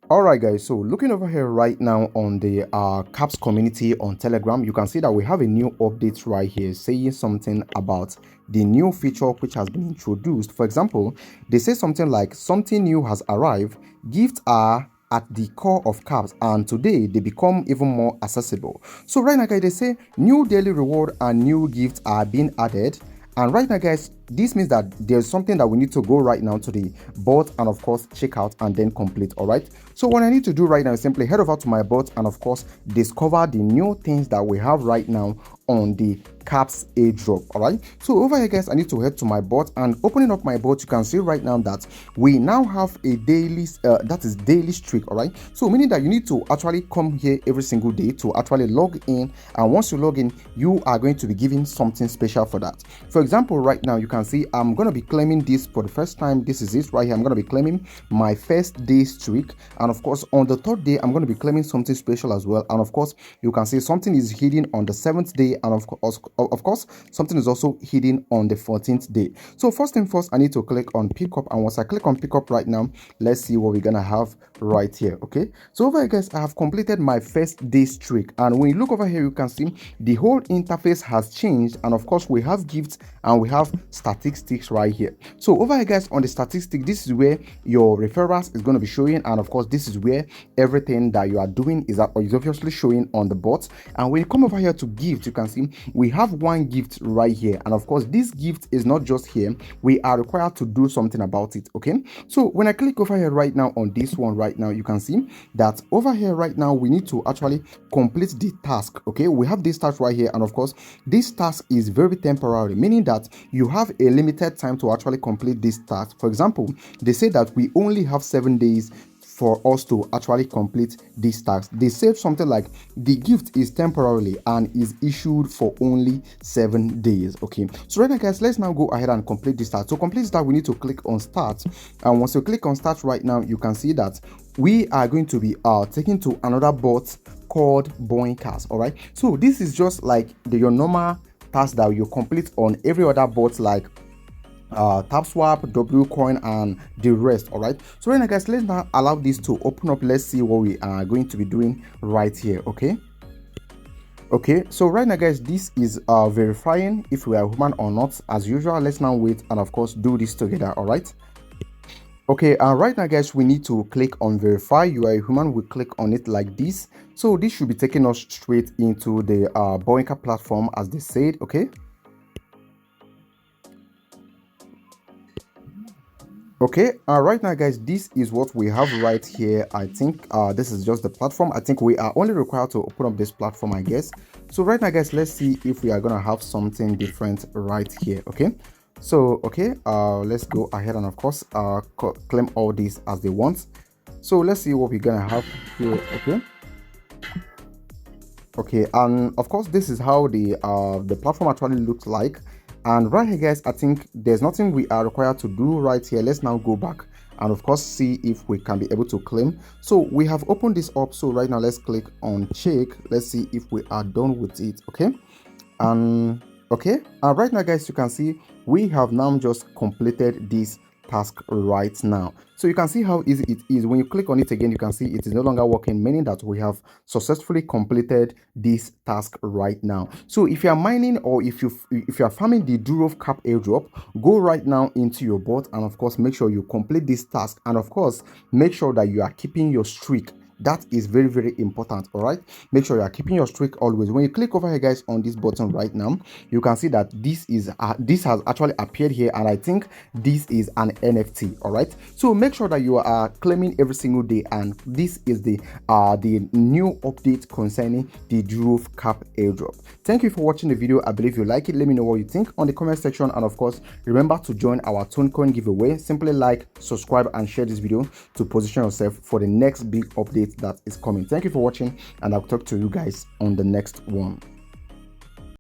All right, guys, so looking over here right now on the caps community on Telegram, you can see that we have a new update right here saying something about the new feature which has been introduced. For example, they say something like something new has arrived, gifts are at the core of caps, and today they become even more accessible. So right now, guys, they say new daily reward and new gifts are being added. And right now, guys, this means that there's something that we need to go right now to the bot and of course check out and then complete. All right, so what I need to do right now is simply head over to my bot and of course discover the new things that we have right now on the caps airdrop. All right, so over here, guys, I need to head to my bot, and opening up my bot, you can see right now that we now have a daily that is daily streak. All right, so meaning that you need to actually come here every single day to actually log in, and once you log in, you are going to be given something special for that. For example, right now you can see I'm going to be claiming this for the first time. This is it right here. I'm going to be claiming my first day streak, and of course on the third day I'm going to be claiming something special as well. And of course you can see something is hidden on the 7th day, and of course something is also hidden on the 14th day. So first thing first, I need to click on pick up, and once I click on pick up right now, let's see what we're gonna have right here. Okay, so over here, guys, I have completed my first day streak, and when you look over here, you can see the whole interface has changed, and of course we have gifts and we have statistics right here. So over here, guys, on the statistics, this is where your referrals is going to be showing, and of course this is where everything that you are doing is obviously showing on the bot. And when you come over here to gift, you can see we have one gift right here, and of course this gift is not just here, we are required to do something about it. Okay, so when I click over here right now on this one right now, you can see that over here right now we need to actually complete the task. Okay, we have this task right here, and of course this task is very temporary, meaning that you have a limited time to actually complete this task. For example, they say that we only have 7 days for us to actually complete this task. They said something like the gift is temporarily and is issued for only 7 days. Okay, so right now, guys, let's now go ahead and complete this task. To complete this task, we need to click on start, and once you click on start right now, you can see that we are going to be taken to another bot called Boincast. All right, so this is just like your normal task that you complete on every other bot like TapSwap, Wcoin, and the rest. All right, so right now, guys, let's now allow this to open up. Let's see what we are going to be doing right here. Okay, so right now, guys, this is verifying if we are human or not. As usual, let's now wait and of course do this together. All right, okay, right now, guys, we need to click on verify you are a human. We click on it like this, so this should be taking us straight into the Boinka platform, as they said. Okay, right now, guys, this is what we have right here. I think this is just the platform. I think we are only required to open up this platform, I guess. So right now, guys, let's see if we are gonna have something different right here. Okay, so let's go ahead and of course claim all these as they want. So let's see what we're gonna have here. Okay, and of course this is how the platform actually looks like. And right here, guys, I think there's nothing we are required to do right here. Let's now go back and of course see if we can be able to claim. So we have opened this up, so right now let's click on check. Let's see if we are done with it. Okay, and right now, guys, you can see we have now just completed this task right now. So you can see how easy it is. When you click on it again, you can see it is no longer working, meaning that we have successfully completed this task right now. So if you are mining or if you are farming the Durov cap airdrop, go right now into your bot and of course make sure you complete this task, and of course make sure that you are keeping your streak. That is very, very important. All right, make sure you are keeping your streak always. When you click over here, guys, on this button right now, you can see that this has actually appeared here, and I think this is an NFT. All right, so make sure that you are claiming every single day, and this is the new update concerning the Durov cap airdrop. Thank you for watching the video. I believe you like it. Let me know what you think on the comment section, and of course remember to join our Tonecoin giveaway. Simply like, subscribe, and share this video to position yourself for the next big update that is coming. Thank you for watching, and I'll talk to you guys on the next one.